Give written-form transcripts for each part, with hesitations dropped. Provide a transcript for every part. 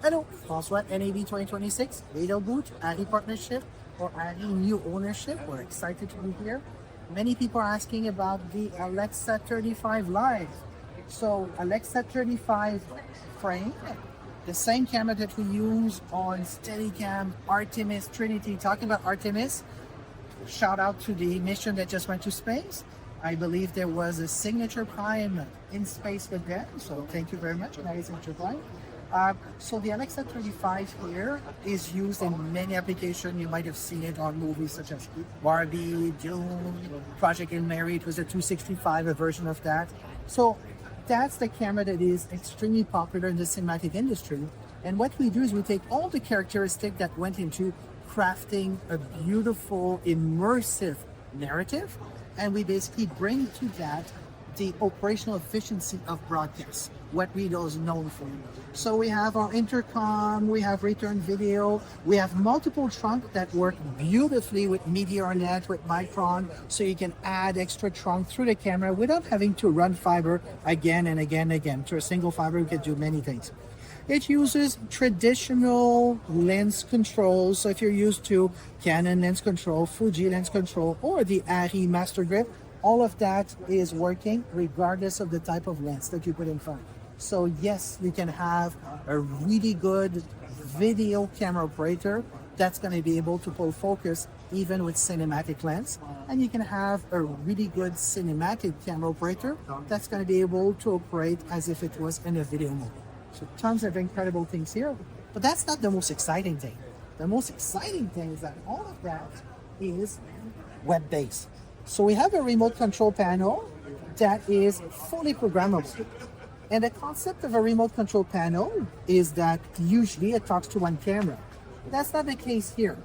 Hello, François, NAB 2026, Riedel booth, ARRI partnership, or ARRI new ownership. We're excited to be here. Many people are asking about the Alexa 35 Live. So, Alexa 35 frame, the same camera that we use on Steadicam, Artemis, Trinity. Talking about Artemis, shout out to the mission that just went to space. I believe there was a signature prime in space with them, so thank you very much. Nice signature prime. So the Alexa 35 here is used in many applications. You might have seen it on movies such as Barbie, Dune, Project In Mary. It was a 265, a version of that. So that's the camera that is extremely popular in the cinematic industry. And what we do is we take all the characteristics that went into crafting a beautiful, immersive narrative, and we basically bring to that the operational efficiency of broadcast, what Riedel is known for. So we have our intercom, we have return video, we have multiple trunks that work beautifully with MeteorNet, with Micron, so you can add extra trunk through the camera without having to run fiber again and again and again. To a single fiber, you can do many things. It uses traditional lens control. So if you're used to Canon lens control, Fuji lens control, or the ARRI Master Grip, all of that is working regardless of the type of lens that you put in front. So yes, you can have a really good video camera operator that's going to be able to pull focus even with cinematic lens. And you can have a really good cinematic camera operator that's going to be able to operate as if it was in a video mode. So tons of incredible things here, but that's not the most exciting thing. The most exciting thing is that all of that is web-based. So we have a remote control panel that is fully programmable. And the concept of a remote control panel is that usually it talks to one camera. That's not the case here.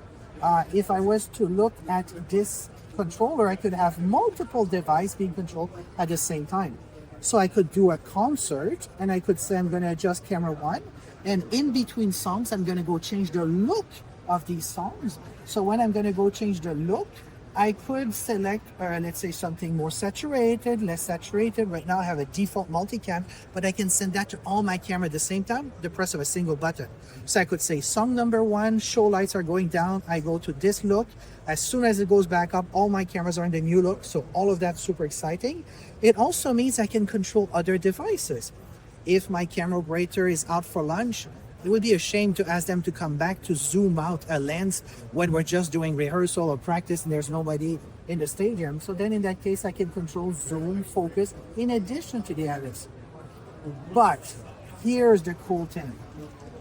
If I was to look at this controller, I could have multiple devices being controlled at the same time. So I could do a concert and I could say I'm going to adjust camera one, and in between songs I'm going to go change the look of these songs. So when I'm going to go change the look, I could select, let's say, something more saturated, less saturated. Right now I have a default multicam, but I can send that to all my camera at the same time, the press of a single button. So I could say song number one, show lights are going down. I go to this look. As soon as it goes back up, all my cameras are in the new look. So all of that's super exciting. It also means I can control other devices. If my camera operator is out for lunch, it would be a shame to ask them to come back to zoom out a lens when we're just doing rehearsal or practice and there's nobody in the stadium. So then in that case, I can control zoom, focus, in addition to the others. But here's the cool thing.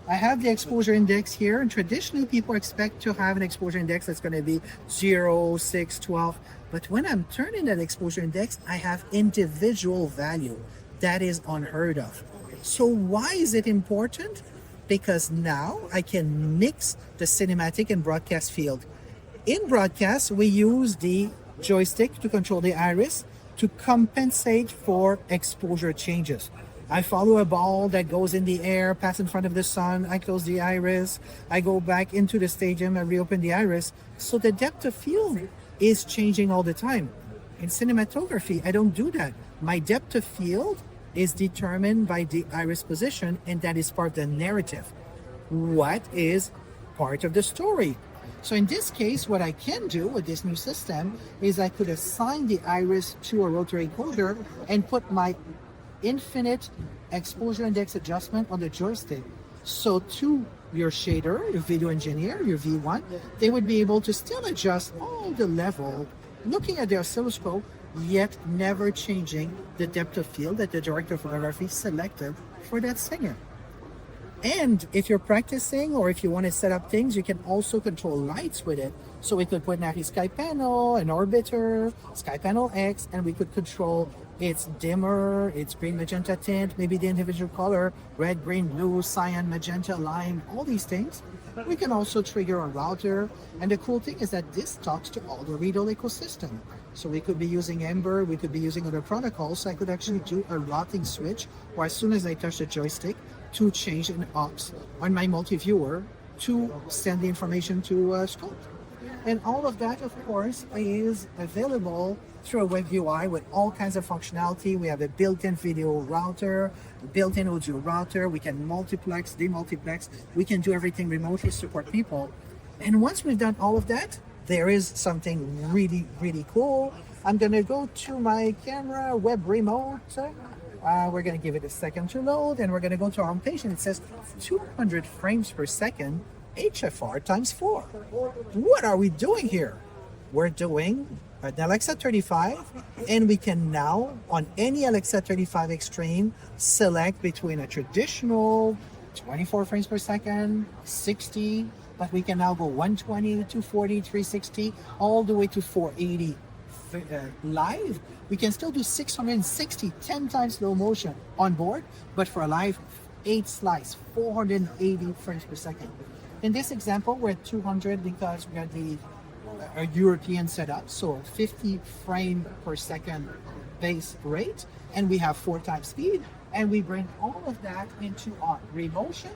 I have the exposure index here, and traditionally people expect to have an exposure index that's going to be 0, 6, 12. But when I'm turning that exposure index, I have individual value. That is unheard of. So why is it important? Because now I can mix the cinematic and broadcast field. In broadcast, we use the joystick to control the iris to compensate for exposure changes. I follow a ball that goes in the air, pass in front of the sun, I close the iris, I go back into the stadium and reopen the iris. So the depth of field is changing all the time. In cinematography, I don't do that. My depth of field is determined by the iris position, and that is part of the narrative. What is part of the story? So in this case, what I can do with this new system is I could assign the iris to a rotary encoder and put my infinite exposure index adjustment on the joystick. So to your shader, your video engineer, your V1, they would be able to still adjust all the level, looking at the oscilloscope, yet never changing the depth of field that the director of photography selected for that singer. And if you're practicing or if you want to set up things, you can also control lights with it. So we could put an ARRI sky panel, an orbiter, sky panel X, and we could control its dimmer, its green magenta tint, maybe the individual color, red, green, blue, cyan, magenta, lime, all these things. We can also trigger a router. And the cool thing is that this talks to all the Riedel ecosystem. So we could be using Ember, we could be using other protocols. So I could actually do a routing switch, or as soon as I touch the joystick, to change an aux on my multi-viewer to send the information to scope. And all of that, of course, is available through a web UI with all kinds of functionality. We have a built-in video router, built-in audio router. We can multiplex, demultiplex. We can do everything remotely, support people. And once we've done all of that, there is something really, really cool. I'm gonna go to my camera web remote. We're gonna give it a second to load, and we're gonna go to our homepage, and it says 200 frames per second, HFR times 4. What are we doing here? We're doing an Alexa 35, and we can now, on any Alexa 35 Extreme, select between a traditional 24 frames per second, 60, but we can now go 120, 240, 360, all the way to 480 live. We can still do 660, 10 times slow motion on board, but for a live 8 slice, 480 frames per second. In this example, we're at 200 because we have a European setup, so 50 frame per second base rate, and we have 4 times speed, and we bring all of that into our remotion.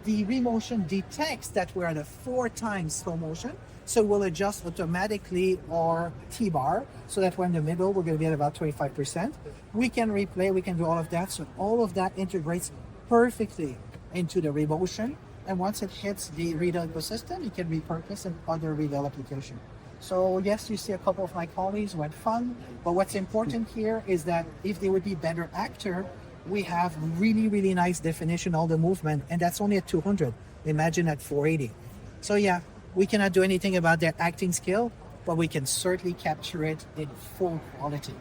The remotion detects that we're at a 4 times slow motion, so we'll adjust automatically our T-bar so that we're in the middle, we're going to be at about 25%. We can replay, we can do all of that, so all of that integrates perfectly into the remotion. And once it hits the Riedel ecosystem, it can repurpose in other Riedel application. So yes, you see a couple of my colleagues who had fun, but what's important here is that if they would be better actor, we have really, really nice definition, all the movement, and that's only at 200. Imagine at 480. So yeah, we cannot do anything about their acting skill, but we can certainly capture it in full quality.